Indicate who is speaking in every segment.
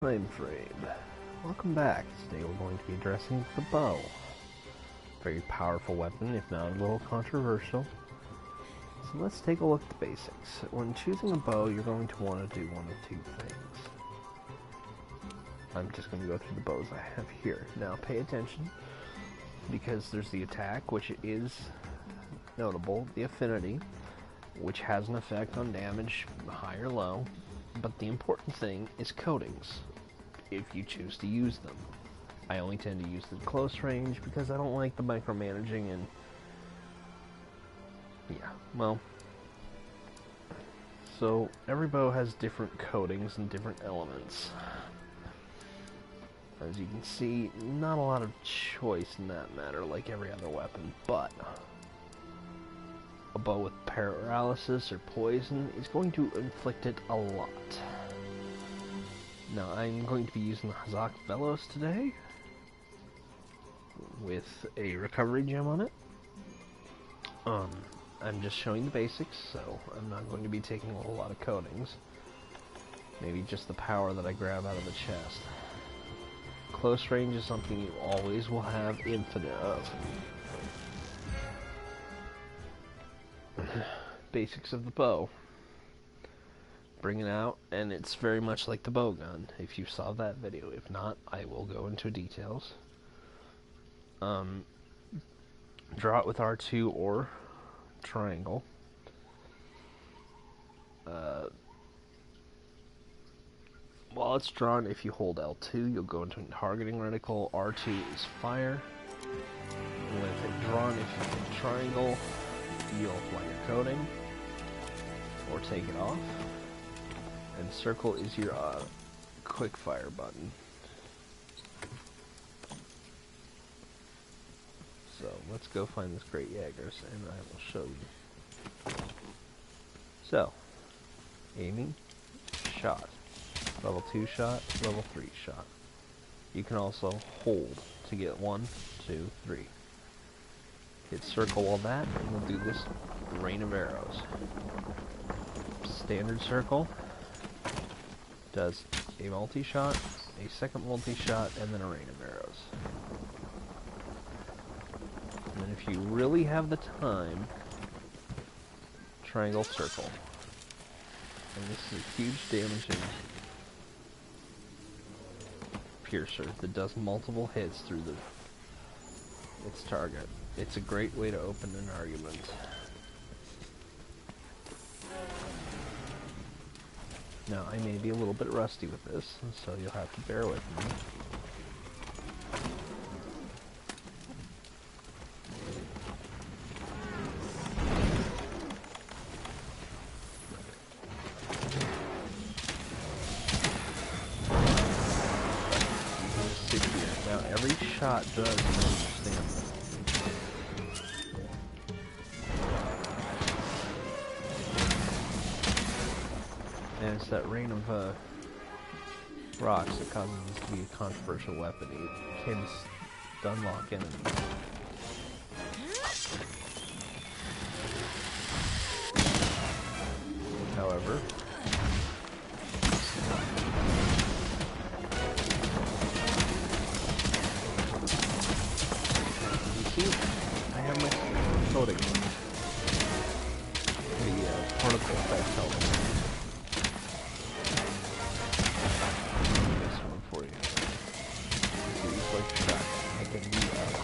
Speaker 1: Frame. Welcome back. Today we're going to be addressing the bow. Very powerful weapon, if not a little controversial. So let's take a look at the basics. When choosing a bow, you're going to want to do one of two things. I'm just going to go through the bows I have here. Now pay attention, because there's the attack, which is notable, the affinity, which has an effect on damage, high or low, but the important thing is coatings, if you choose to use them. I only tend to use the close range because I don't like the micromanaging and so every bow has different coatings and different elements. As you can see, not a lot of choice in that matter like every other weapon, but a bow with paralysis or poison is going to inflict it a lot. Now I'm going to be using the Hazak Velos today with a recovery gem on it. I'm just showing the basics, so I'm not going to be taking a whole lot of coatings. Maybe just the power that I grab out of the chest. Close range is something you always will have infinite of. Basics of the bow. Bring it out, and it's very much like the bow gun, if you saw that video. If not, I will go into details. Draw it with R2 or triangle. While it's drawn, if you hold L2, you'll go into a targeting reticle. R2 is fire. With it drawn, if you hit triangle, you'll apply your coating or take it off. And circle is your quick fire button. So let's go find this great Jaegers and I will show you. So, aiming, shot, level 2 shot, level 3 shot. You can also hold to get 1, 2, 3. Hit circle while that, and we'll do this rain of arrows. Standard circle does a multi-shot, a second multi-shot, and then a rain of arrows. And then if you really have the time, triangle circle. And this is a huge damaging piercer that does multiple hits through its target. It's a great way to open an argument. Now, I may be a little bit rusty with this, so you'll have to bear with me. Now, every shot does stamina. And it's that rain of rocks that causes this to be a controversial weapon. It can stun lock enemies. However, you see, I have my coating on. The particle effect helps.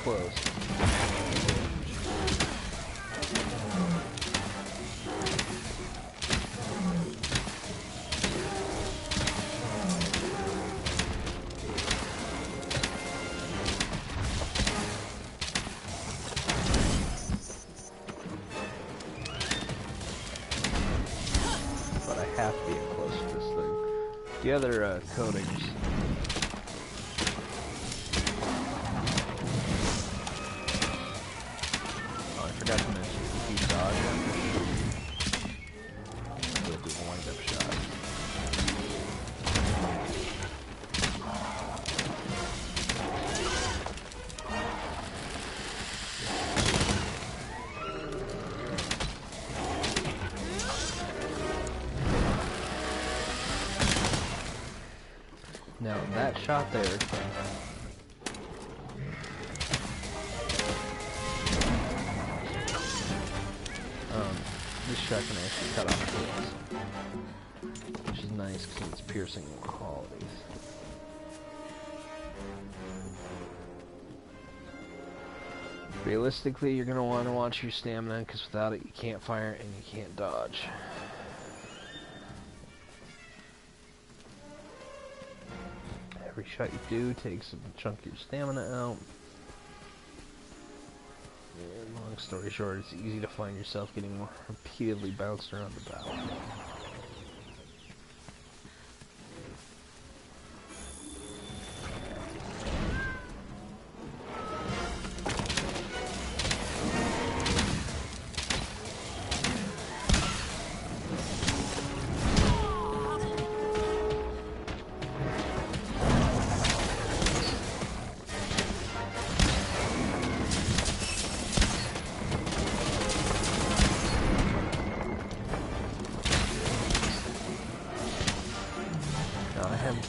Speaker 1: Close. But I have to be up close to this thing. The other coatings. Forgot to mention, if you dodge after shooting, you'll do a wind-up shot. Now, Now, that shot there, this shot can actually cut off bullets, which is nice because it's piercing qualities. Realistically, you're going to want to watch your stamina, because without it you can't fire and you can't dodge. Every shot you do takes a chunk of your stamina out. And long story short, it's easy to find yourself getting repeatedly bounced around the battle.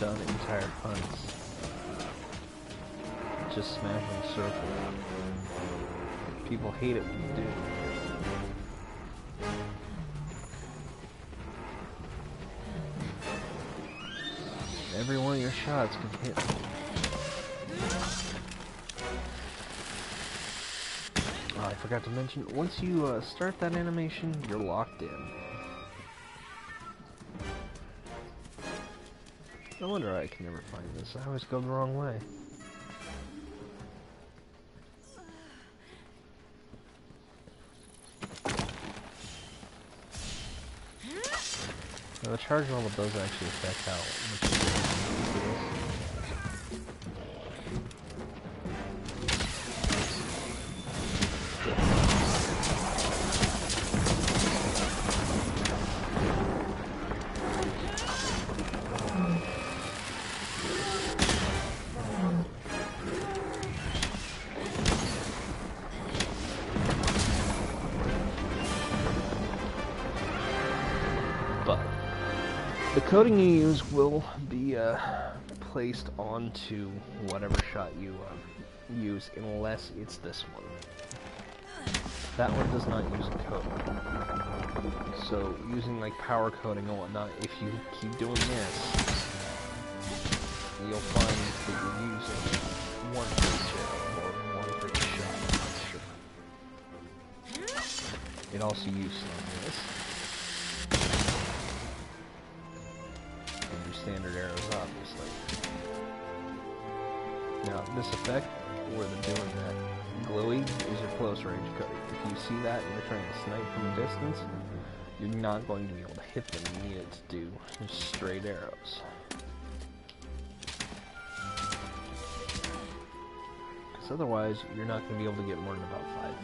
Speaker 1: Done entire hunts. Just smashing circle. People hate it when you do. Every one of your shots can hit. Oh, I forgot to mention, once you start that animation, you're locked in. No wonder I can never find this. I always go the wrong way. Now the charge level does actually affect how much it is. The coating you use will be placed onto whatever shot you use, unless it's this one. That one does not use a coating. So using like power coating and whatnot, if you keep doing this, you'll find that you're using one for each arrow or one for each shot. I'm not sure. It also uses this. Standard arrows, obviously. Now, this effect, where they're doing that glowy, is your close range cutting. If you see that and you're trying to snipe from a distance, you're not going to be able to hit them. You need it to do just straight arrows. Because otherwise, you're not going to be able to get more than about 5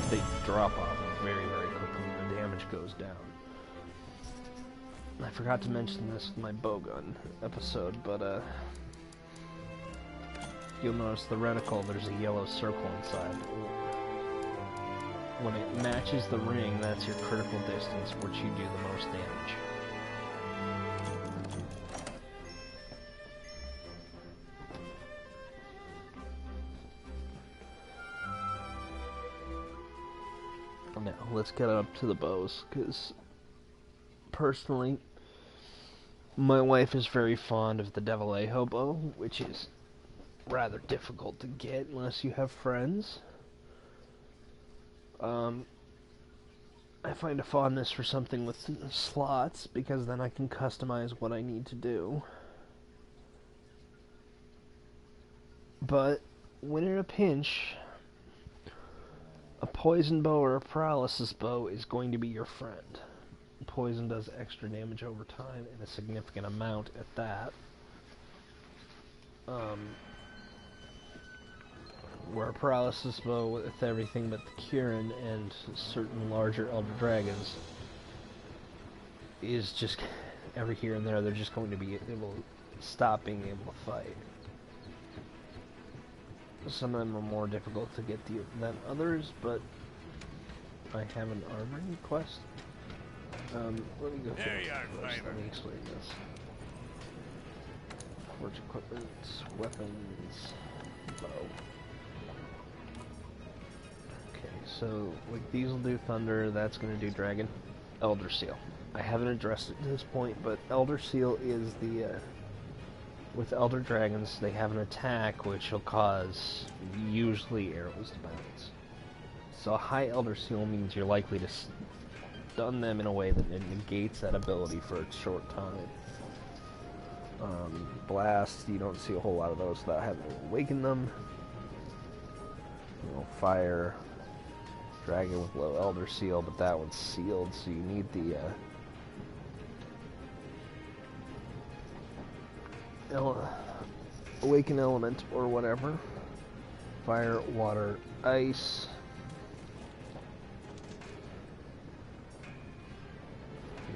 Speaker 1: feet. They drop off very, very quickly. The damage goes down. I forgot to mention this with my bowgun episode, but you'll notice the reticle, there's a yellow circle inside. When it matches the ring, that's your critical distance, which you do the most damage. Now, let's get up to the bows, because personally, my wife is very fond of the Devil-Aho bow, which is rather difficult to get unless you have friends. I find a fondness for something with slots, because then I can customize what I need to do. But when in a pinch, a poison bow or a paralysis bow is going to be your friend. Poison does extra damage over time, and a significant amount at that. Where a paralysis bow with everything but the Kirin and certain larger Elder Dragons is just every here and there, they're just going to be able to stop being able to fight. Some of them are more difficult to get than others, but I have an armoring quest. Let me go
Speaker 2: There
Speaker 1: through
Speaker 2: you are,
Speaker 1: first.
Speaker 2: Fiver.
Speaker 1: Let me explain this. Forge equipment, weapons, bow. Okay, so like these will do thunder, that's gonna do dragon. Elder Seal. I haven't addressed it to this point, but Elder Seal is the with Elder Dragons, they have an attack which will cause usually arrows to bounce. So a high Elder Seal means you're likely to stun them in a way that it negates that ability for a short time. Blast, you don't see a whole lot of those without having to awaken them. You know, fire, dragon with low Elder Seal, but that one's sealed, so you need the awaken element or whatever. Fire, water, ice.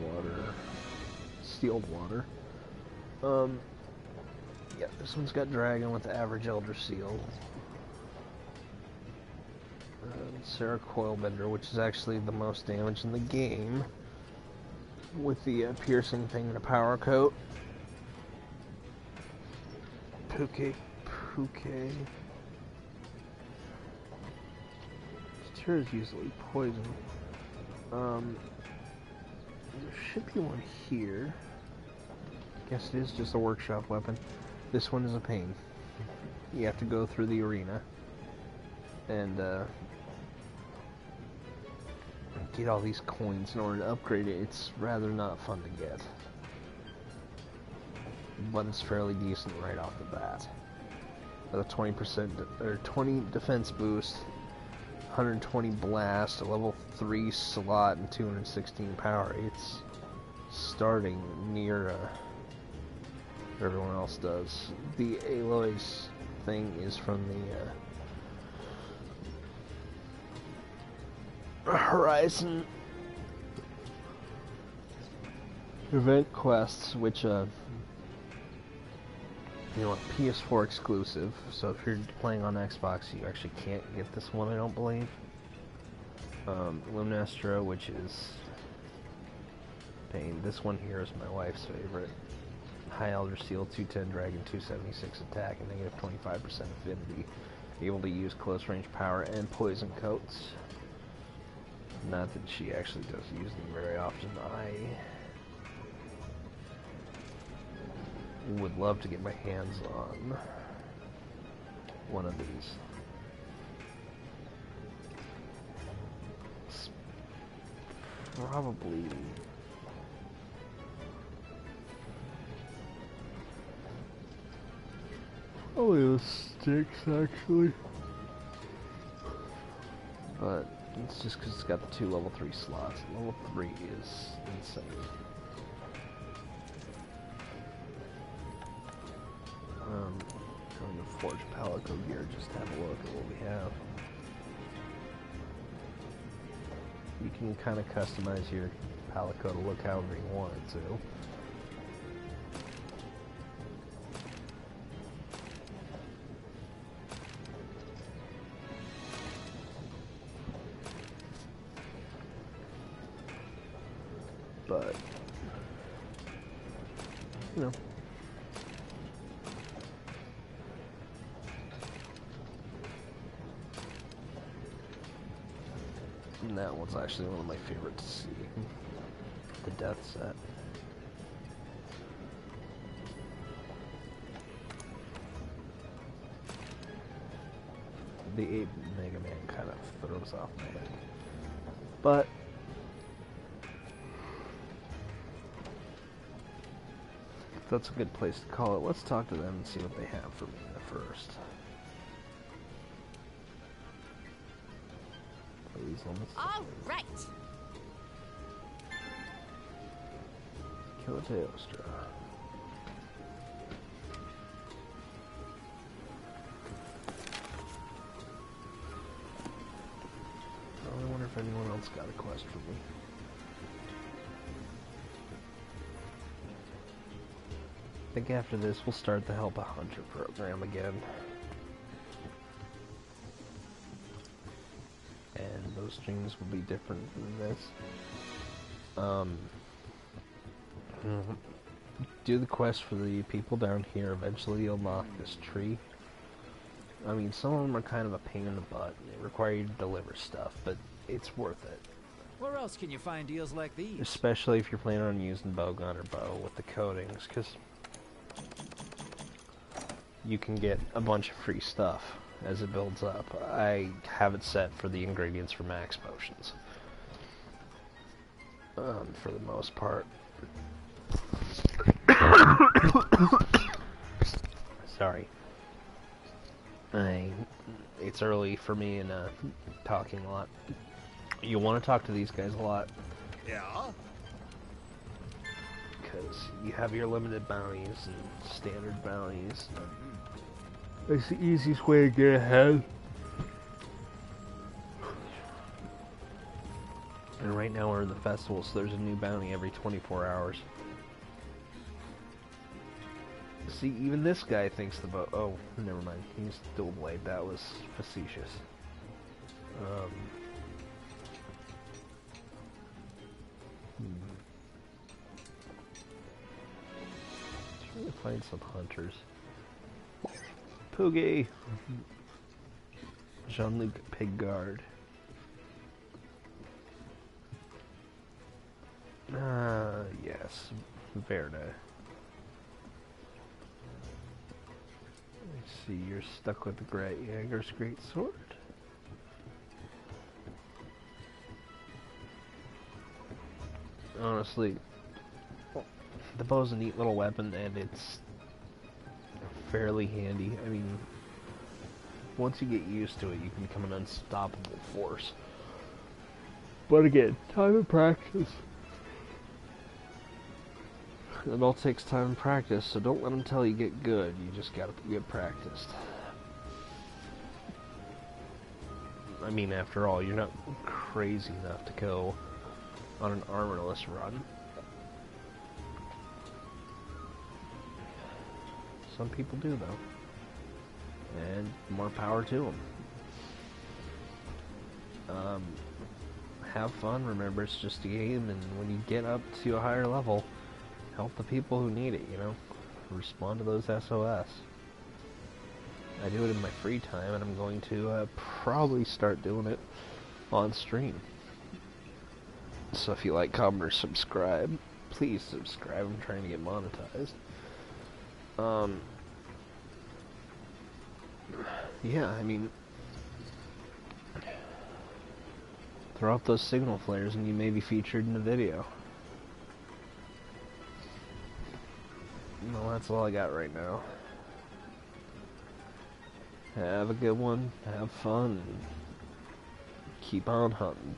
Speaker 1: Water, sealed water. Yeah, this one's got dragon with the average Elder Seal. Sarah Coilbender, which is actually the most damage in the game, with the piercing thing and a power coat. Puke. Tear is usually poison. There should be one here. Guess it is just a workshop weapon. This one is a pain. You have to go through the arena and get all these coins in order to upgrade it. It's rather not fun to get, but it's fairly decent right off the bat. With a 20% or 20 defense boost, 120 blast, a level 3 slot, and 216 power. It's starting near everyone else does. The Aloy's thing is from the Horizon event quests, which you know, PS4 exclusive. So if you're playing on Xbox, you actually can't get this one, I don't believe. Lumnestra, which is pain. This one here is my wife's favorite. High Elder Seal, 210 Dragon, 276 attack, and negative 25% affinity. Able to use close range power and poison coats. Not that she actually does use them very often. I would love to get my hands on one of these. It's probably the sticks, actually. But it's just because it's got the 2 level 3 slots. Level 3 is insane. Going to Forge Palico gear, just to have a look at what we have. You can kind of customize your Palico to look however you want it to. But, you know. And that one's actually one of my favorites to see. The Death Set. The 8 Mega Man kind of throws off my head. But that's a good place to call it. Let's talk to them and see what they have for me first. Please,
Speaker 3: all right.
Speaker 1: Kill a Teostra. I wonder if anyone else got a quest for me. I think after this we'll start the Help a Hunter program again. And those streams will be different than this. Um, do the quest for the people down here. Eventually you'll knock this tree. I mean, some of them are kind of a pain in the butt. They require you to deliver stuff, but it's worth it.
Speaker 2: Where else can you find deals like these?
Speaker 1: Especially if you're planning on using bowgun or bow with the coatings, because you can get a bunch of free stuff as it builds up. I have it set for the ingredients for max potions. For the most part. Sorry. It's early for me and talking a lot. You want to talk to these guys a lot.
Speaker 2: Yeah?
Speaker 1: Because you have your limited bounties and standard bounties. It's the easiest way to get ahead. And right now we're in the festival, so there's a new bounty every 24 hours. See, even this guy thinks the bow. Oh, never mind. He's dual blade. That was facetious. Trying to find some hunters. Poogie! Jean-Luc Pigard. Yes. Verda. Let's see, you're stuck with the Great Jaeger's great sword. Honestly, the bow's a neat little weapon, and it's fairly handy. I mean, once you get used to it, you can become an unstoppable force. But again, time and practice. It all takes time and practice, so don't let them tell you get good. You just gotta get practiced. I mean, after all, you're not crazy enough to go on an armorless run. Some people do, though. And more power to them. Have fun, remember it's just a game, and when you get up to a higher level, help the people who need it, you know? Respond to those SOS. I do it in my free time, and I'm going to probably start doing it on stream. So if you like, comment, or subscribe, please subscribe. I'm trying to get monetized. Yeah, I mean, throw up those signal flares and you may be featured in a video. Well, that's all I got right now. Have a good one, have fun, and keep on hunting.